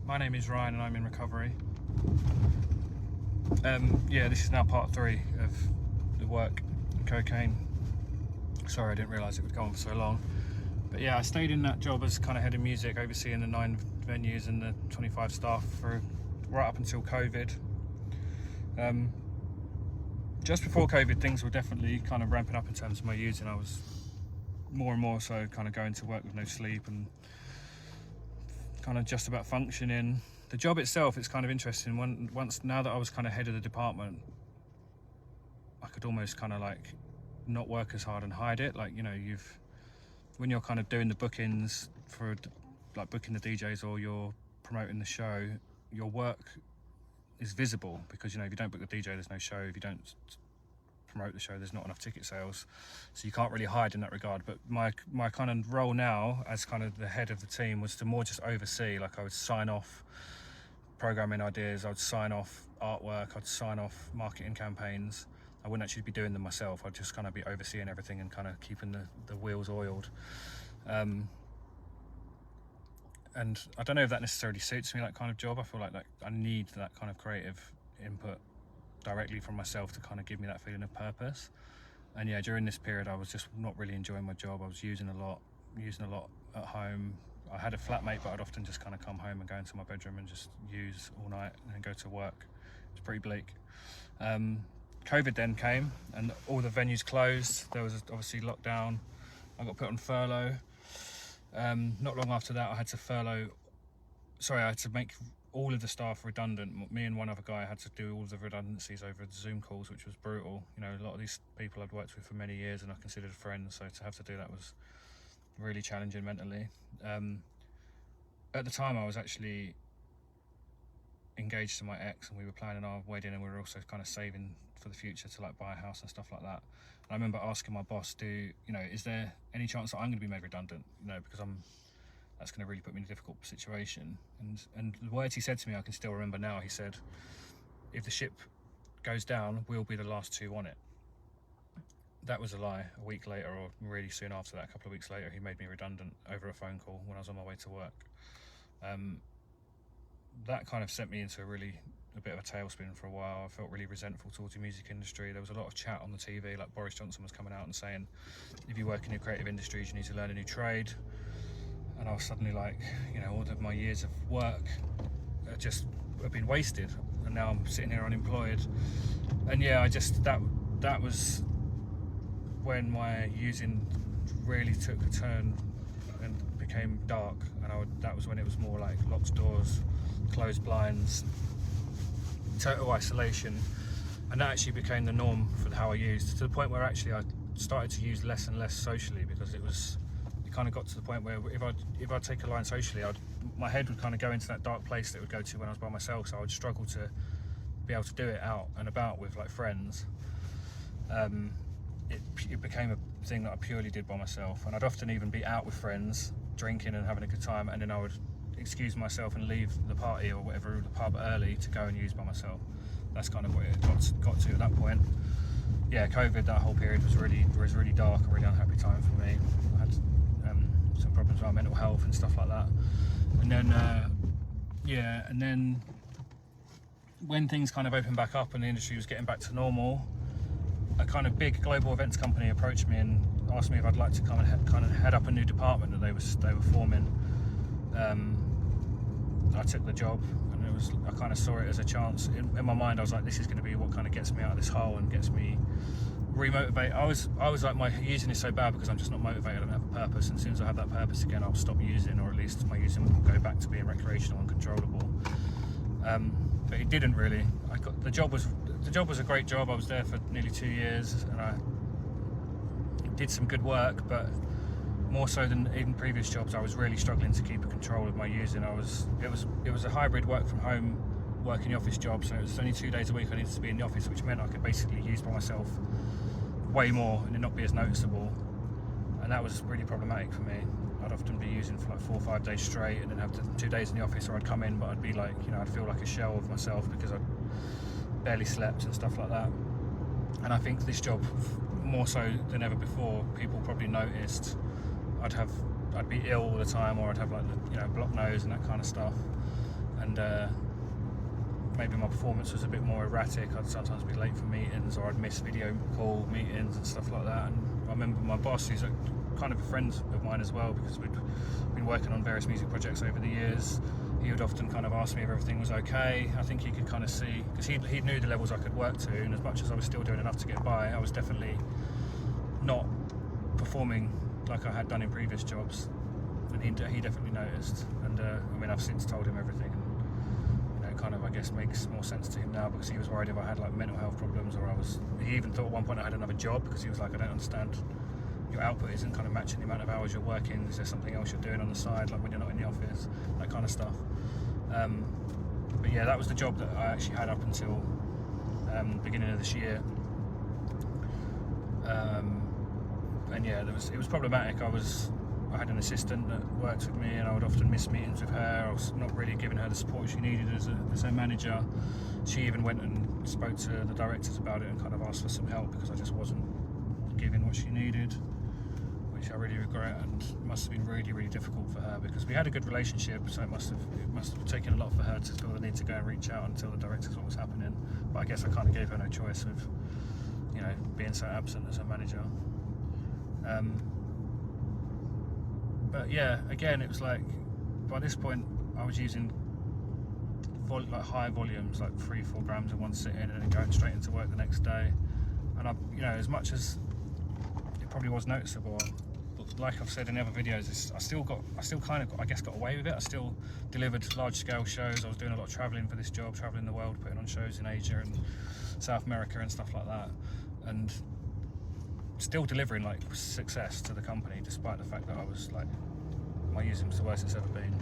My name is Ryan and I'm in recovery. Yeah, this is now part 3 of the work in cocaine. Sorry, I didn't realise it would go on for so long. But yeah, I stayed in that job as kind of head of music, overseeing the 9 venues and the 25 staff for right up until COVID. Just before COVID, things were definitely kind of ramping up in terms of my using. I was more and more so kind of going to work with no sleep and kind of just about functioning. The job itself is kind of interesting. Now that I was kind of head of the department, I could almost kind of like not work as hard and hide it. Like, you know, when you're kind of doing the bookings for like booking the DJs or you're promoting the show, your work is visible because, you know, if you don't book the DJ, there's no show. If you don't promote the show, there's not enough ticket sales, so you can't really hide in that regard. But my kind of role now as kind of the head of the team was to more just oversee. Like, I would sign off programming ideas, I would sign off artwork, I'd sign off marketing campaigns. I wouldn't actually be doing them myself. I'd just kind of be overseeing everything and kind of keeping the wheels oiled. And I don't know if that necessarily suits me, that kind of job. I feel like I need that kind of creative input directly from myself to kind of give me that feeling of purpose. And yeah, during this period I was just not really enjoying my job. I was using a lot at home. I had a flatmate, but I'd often just kind of come home and go into my bedroom and just use all night and then go to work. It's pretty bleak. COVID then came and all the venues closed. There was obviously lockdown. I got put on furlough. Not long after that, I had to make all of the staff redundant. Me and one other guy had to do all of the redundancies over Zoom calls, which was brutal. You know, a lot of these people I'd worked with for many years and I considered friends, so to have to do that was really challenging mentally. At the time, I was actually engaged to my ex and we were planning our wedding, and we were also kind of saving for the future to like buy a house and stuff like that. And I remember asking my boss, is there any chance that I'm going to be made redundant? You know, because that's going to really put me in a difficult situation. And the words he said to me, I can still remember now. He said, if the ship goes down, we'll be the last 2 on it. That was a lie. A week later, or really soon after that, a couple of weeks later, he made me redundant over a phone call when I was on my way to work. That kind of sent me into a bit of a tailspin for a while. I felt really resentful towards the music industry. There was a lot of chat on the TV, like Boris Johnson was coming out and saying, if you work in your creative industries, you need to learn a new trade. And I was suddenly like, you know, all of my years of work have been wasted, and now I'm sitting here unemployed. And yeah, that was when my using really took a turn and became dark. And that was when it was more like locked doors, closed blinds, total isolation. And that actually became the norm for how I used, to the point where actually I started to use less and less socially, because it kind of got to the point where if I'd take a line socially, my head would kind of go into that dark place that it would go to when I was by myself. So I would struggle to be able to do it out and about with like friends. It became a thing that I purely did by myself, and I'd often even be out with friends drinking and having a good time, and then I would excuse myself and leave the party or whatever, the pub, early to go and use by myself. That's kind of what it got to at that point. Yeah, COVID, that whole period was really dark, a really unhappy time for me. I had some problems with my mental health and stuff like that. And then when things kind of opened back up and the industry was getting back to normal, a kind of big global events company approached me and asked me if I'd like to come and kind of head up a new department that they were forming. I took the job, and I kind of saw it as a chance. In my mind, I was like, this is going to be what kind of gets me out of this hole and gets me remotivated. I was like, my using is so bad because I'm just not motivated. I don't have a purpose, and as soon as I have that purpose again, I'll stop using, or at least my using will go back to being recreational and controllable. But it didn't really. The job was a great job. I was there for nearly 2 years, and I did some good work, but more so than even previous jobs, I was really struggling to keep control of my using. It was a hybrid work from home, work in the office job, so it was only 2 days a week I needed to be in the office, which meant I could basically use by myself way more and it not be as noticeable. And that was really problematic for me. I'd often be using for like 4 or 5 days straight, and then have 2 days in the office, or I'd come in, but I'd be like, you know, I'd feel like a shell of myself because I'd barely slept and stuff like that. And I think this job, more so than ever before, people probably noticed I'd be ill all the time, or I'd have like blocked nose and that kind of stuff. and maybe my performance was a bit more erratic. I'd sometimes be late for meetings, or I'd miss video call meetings and stuff like that. And I remember my boss, who's kind of a friend of mine as well, because we'd been working on various music projects over the years, he would often kind of ask me if everything was okay. I think he could kind of see, because he knew the levels I could work to, and as much as I was still doing enough to get by, I was definitely not performing like I had done in previous jobs, and he definitely noticed. And I mean, I've since told him everything, and it kind of, I guess, makes more sense to him now, because he was worried if I had like mental health problems, or he even thought at one point I had another job, because he was like, I don't understand, your output isn't kind of matching the amount of hours you're working. Is there something else you're doing on the side, like when you're not in the office, that kind of stuff. But yeah, that was the job that I actually had up until beginning of this year. And yeah, it was problematic. I had an assistant that worked with me, and I would often miss meetings with her. I was not really giving her the support she needed as her manager. She even went and spoke to the directors about it and kind of asked for some help, because I just wasn't giving what she needed, which I really regret, and must have been really, really difficult for her, because we had a good relationship, so it must have taken a lot for her to feel the need to go and reach out and tell the directors what was happening. But I guess I kind of gave her no choice of, you know, being so absent as her manager. But yeah, again, it was like, by this point I was using like high volumes, like 3-4 grams in one sitting, and then going straight into work the next day. And I, you know, as much as it probably was noticeable, but like I've said in the other videos, I still kind of, I guess, got away with it. I still delivered large scale shows. I was doing a lot of traveling for this job, traveling the world, putting on shows in Asia and South America and stuff like that, and still delivering like success to the company, despite the fact that I was like, my using was the worst it's ever been.